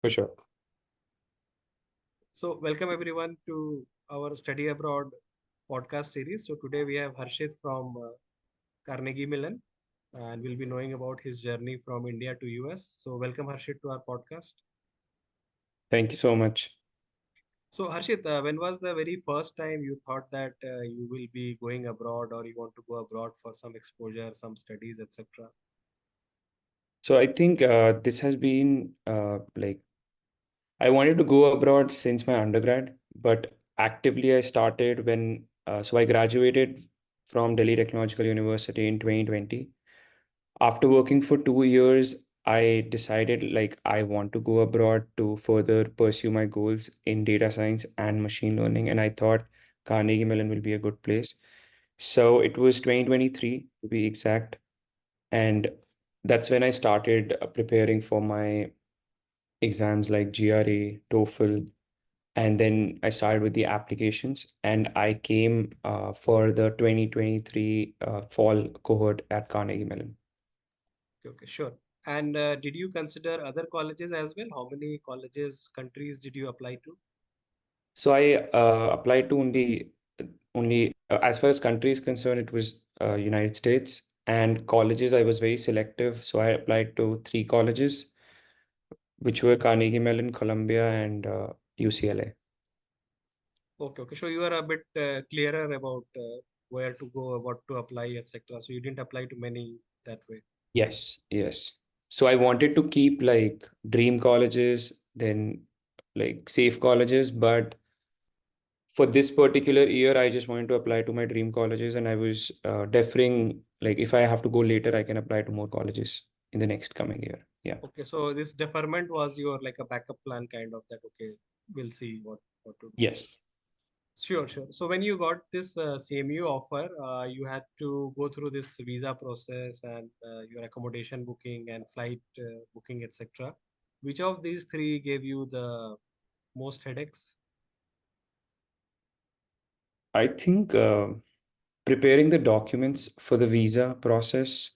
For sure. So, welcome everyone to our study abroad podcast series. So, today we have Harshit from Carnegie Mellon, and we'll be knowing about his journey from India to US. So, welcome Harshit to our podcast. Thank you so much. So, Harshit, when was the very first time you thought that you will be going abroad or you want to go abroad for some exposure, some studies, etc.? So I think this has been I wanted to go abroad since my undergrad, but actively I started when I graduated from Delhi Technological University in 2020. After working for 2 years, I decided I want to go abroad to further pursue my goals in data science and machine learning, and I thought Carnegie Mellon will be a good place. So it was 2023 to be exact. And that's when I started preparing for my exams like GRE, TOEFL, and then I started with the applications. And I came for the 2023 fall cohort at Carnegie Mellon. Okay, sure. And did you consider other colleges as well? How many colleges, countries did you apply to? So I applied to only as far as country is concerned, it was United States, and colleges I was very selective. So I applied to three colleges, which were Carnegie Mellon, Columbia, and UCLA. Okay, okay. So you are a bit clearer about where to go, what to apply, etc. So you didn't apply to many that way. Yes, yes. So I wanted to keep dream colleges, then safe colleges, but for this particular year, I just wanted to apply to my dream colleges, and I was deferring, if I have to go later, I can apply to more colleges in the next coming year. Yeah. Okay, so this deferment was your like a backup plan kind of that. Okay, we'll see what to do. Yes. Sure, sure. So when you got this CMU offer, you had to go through this visa process and your accommodation booking and flight booking, etc. Which of these three gave you the most headaches? I think preparing the documents for the visa process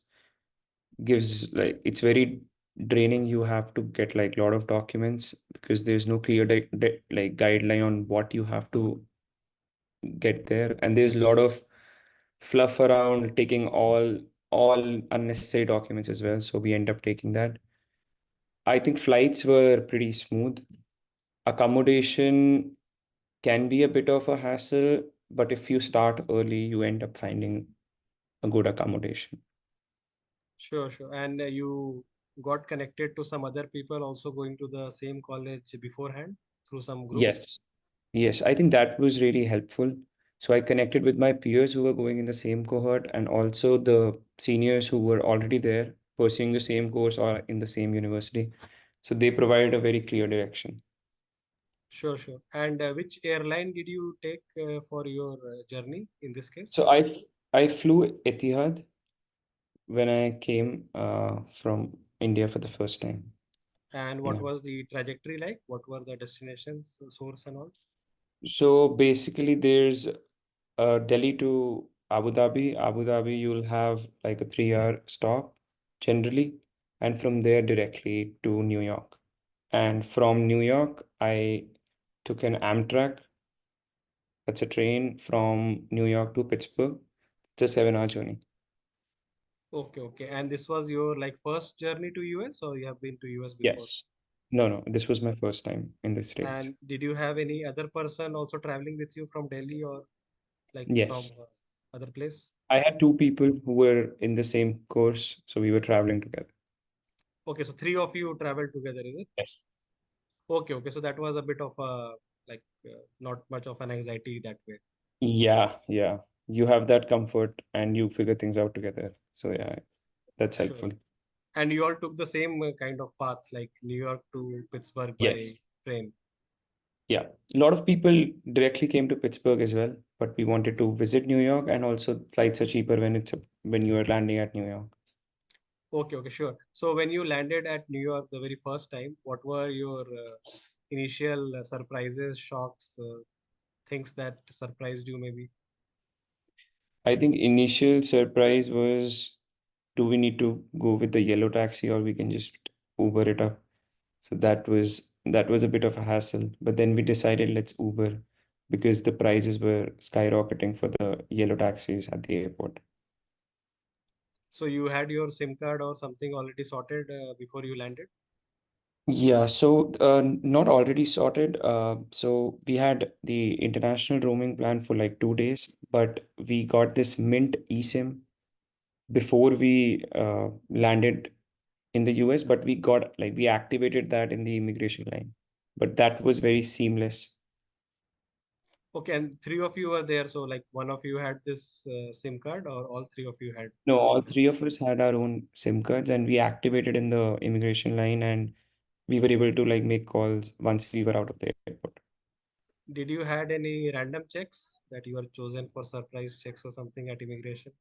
gives it's very draining. You have to get a lot of documents because there's no clear guideline on what you have to get there, and there's a lot of fluff around taking all unnecessary documents as well, so we end up taking that. I think flights were pretty smooth. Accommodation can be a bit of a hassle, but if you start early you end up finding a good accommodation. Sure, sure. And you got connected to some other people also going to the same college beforehand through some groups? Yes, yes, I think that was really helpful. So I connected with my peers who were going in the same cohort, and also the seniors who were already there pursuing the same course or in the same university. So they provided a very clear direction. Sure, sure. And which airline did you take for your journey in this case? So I flew Etihad when I came from India for the first time. And what Yeah. was the trajectory like? What were the destinations, source and all? So basically, there's Delhi to Abu Dhabi. Abu Dhabi, you'll have like a 3 hour stop generally, and from there directly to New York. And from New York, I took an Amtrak. That's a train from New York to Pittsburgh. It's a 7 hour journey. Okay, okay. And this was your like first journey to US or you have been to US before? Yes. No, no, this was my first time in the States. And did you have any other person also traveling with you from Delhi or like from Yes. other place? I had two people who were in the same course, so we were traveling together. Okay, so three of you traveled together, is it? Yes. Okay, okay. So that was a bit of a like not much of an anxiety that way. Yeah, yeah. You have that comfort and you figure things out together. So yeah, that's Sure. helpful. And you all took the same kind of path, like New York to Pittsburgh by Yes. train. Yeah. A lot of people directly came to Pittsburgh as well, but we wanted to visit New York, and also flights are cheaper when you are landing at New York. Okay, okay, sure. So when you landed at New York the very first time, what were your initial surprises, shocks, things that surprised you maybe? I think initial surprise was, do we need to go with the yellow taxi or we can just Uber it up? So that was that was a bit of a hassle. But then we decided let's Uber because the prices were skyrocketing for the yellow taxis at the airport. So you had your SIM card or something already sorted before you landed? Yeah, so not already sorted. So we had the international roaming plan for like 2 days, but we got this Mint eSIM before we landed in the US, but we got like we activated that in the immigration line. But that was very seamless. Okay, and three of you were there, so like one of you had this SIM card, or all three of you had No, SIM all card? three of us had our own SIM cards and we activated in the immigration line and we were able to like make calls once we were out of the airport. Did you had any random checks that you were chosen for surprise checks or something at immigration?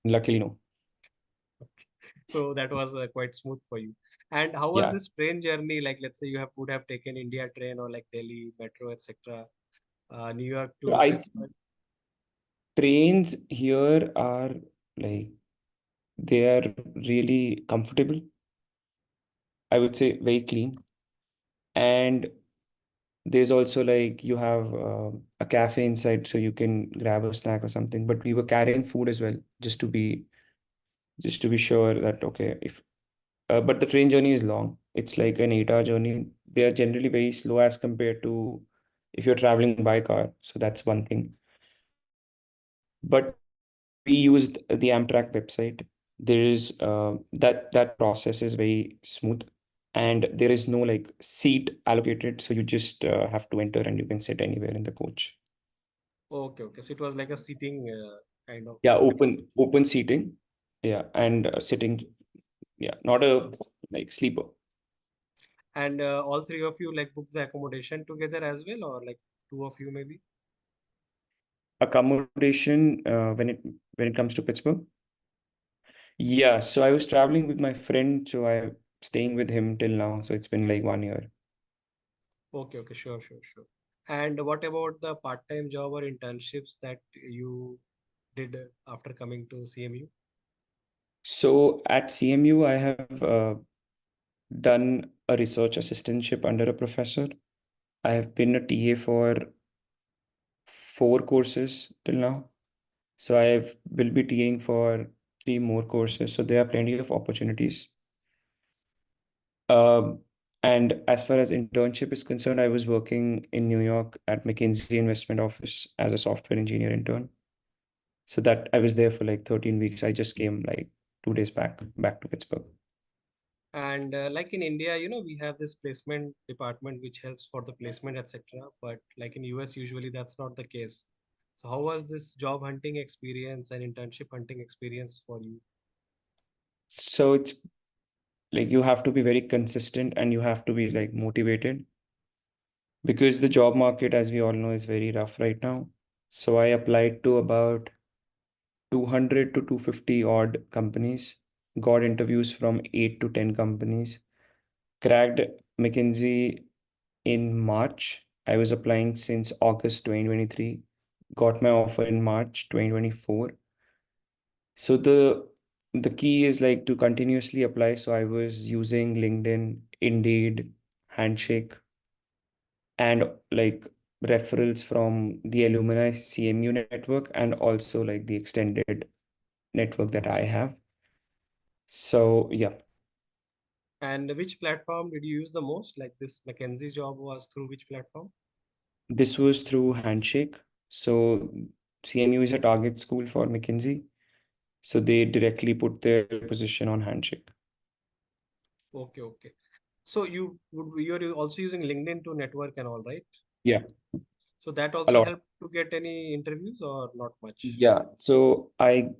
Luckily, no. So that was quite smooth for you. And how was Yeah. this train journey? Like, let's say you have would have taken India train or like Delhi metro, etc. New York So to I Pittsburgh. trains here are like they are really comfortable. I would say very clean. And there's also like you have a cafe inside so you can grab a snack or something. But we were carrying food as well just to be sure that okay if but the train journey is long. It's like an 8 hour journey. They are generally very slow as compared to if you're traveling by car. So that's one thing. But we used the Amtrak website. There is that process is very smooth, and there is no like seat allocated, so you just have to enter and you can sit anywhere in the coach. Okay, okay. So it was like a seating kind of. Yeah, open seating. Yeah, and sitting. Yeah, not a like sleeper. And all three of you like booked the accommodation together as well, or like two of you maybe? Accommodation when it comes to Pittsburgh. Yeah, so I was traveling with my friend, so I'm staying with him till now. So it's been like 1 year. Okay, okay, sure, sure, sure. And what about the part-time job or internships that you did after coming to CMU? So at CMU, I have done a research assistantship under a professor. I have been a TA for 4 courses till now. So will be TAing for 3 more courses. So there are plenty of opportunities. Um, and as far as internship is concerned, I was working in New York at McKinsey Investment Office as a software engineer intern. So that I was there for like 13 weeks. I just came like 2 days back to Pittsburgh. And like in India, we have this placement department which helps for the placement, etc. But like in US, usually that's not the case. So how was this job hunting experience and internship hunting experience for you? So it's like you have to be very consistent and you have to be like motivated because the job market, as we all know, is very rough right now. So I applied to about 200 to 250 odd companies, got interviews from 8 to 10 companies, cracked McKinsey in March. I was applying since August 2023, got my offer in March 2024. So the key is like to continuously apply. So I was using LinkedIn, Indeed, Handshake, and like referrals from the alumni CMU network and also like the extended network that I have. So yeah, And which platform did you use the most? Like this McKinsey job was through which platform? this was through Handshake. So CMU is a target school for McKinsey. So they directly put their position on Handshake. Okay, okay. So you're also using LinkedIn to network and all, right? Yeah, So that a also lot. helped to get any interviews or not much? Yeah. So I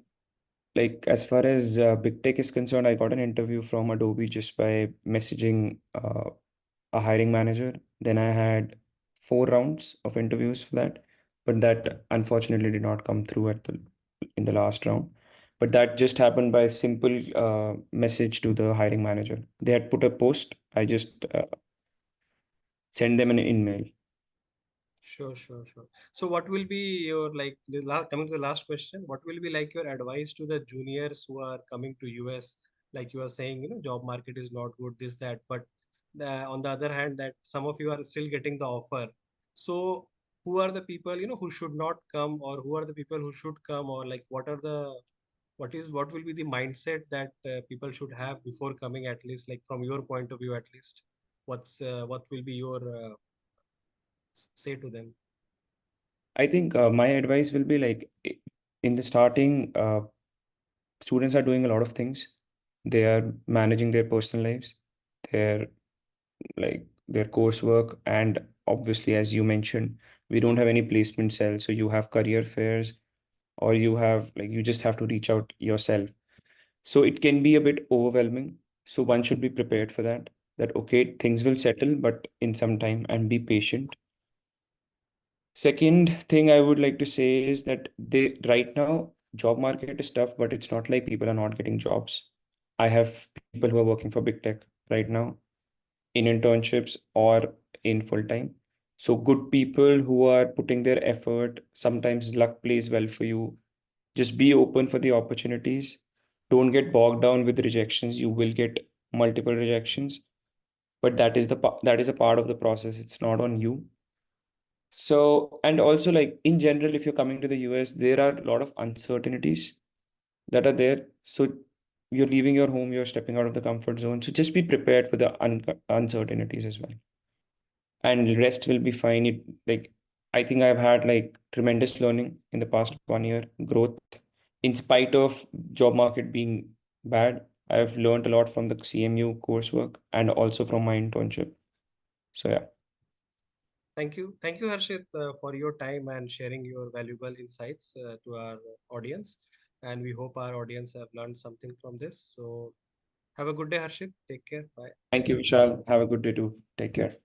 like as far as big tech is concerned, I got an interview from Adobe just by messaging a hiring manager. Then I had 4 rounds of interviews for that, but that unfortunately did not come through at the in the last round. But that just happened by simple message to the hiring manager. They had put a post. I just sent them an email. Sure, sure, sure. So what will be your like coming to the last question, what will be like your advice to the juniors who are coming to US? Like you are saying, job market is not good, this, that, but on the other hand, that some of you are still getting the offer. So who are the people, who should not come, or who are the people who should come, or like what will be the mindset that people should have before coming, at least like from your point of view, at least what will be your say to them? I think my advice will be like in the starting, students are doing a lot of things. They are managing their personal lives, their their coursework, and obviously, as you mentioned, we don't have any placement cells, so you have career fairs, or you have you just have to reach out yourself. So it can be a bit overwhelming. So one should be prepared for that. That okay, things will settle, but in some time, and be patient. Second thing I would like to say is that they right now job market is tough, but it's not like people are not getting jobs. I have people who are working for big tech right now in internships or in full time. So good people who are putting their effort, sometimes luck plays well for you. Just be open for the opportunities. Don't get bogged down with rejections. You will get multiple rejections, but that is a part of the process. It's not on you. So, and also in general, if you're coming to the US, there are a lot of uncertainties that are there. So you're leaving your home, you're stepping out of the comfort zone. So just be prepared for the uncertainties as well. And rest will be fine. I think I've had tremendous learning in the past 1 year, growth. In spite of job market being bad, I've learned a lot from the CMU coursework and also from my internship. So yeah. Thank you, Harshit, for your time and sharing your valuable insights to our audience. And we hope our audience have learned something from this. So have a good day, Harshit. Take care. Bye. Thank you, Vishal. Have a good day too. Take care.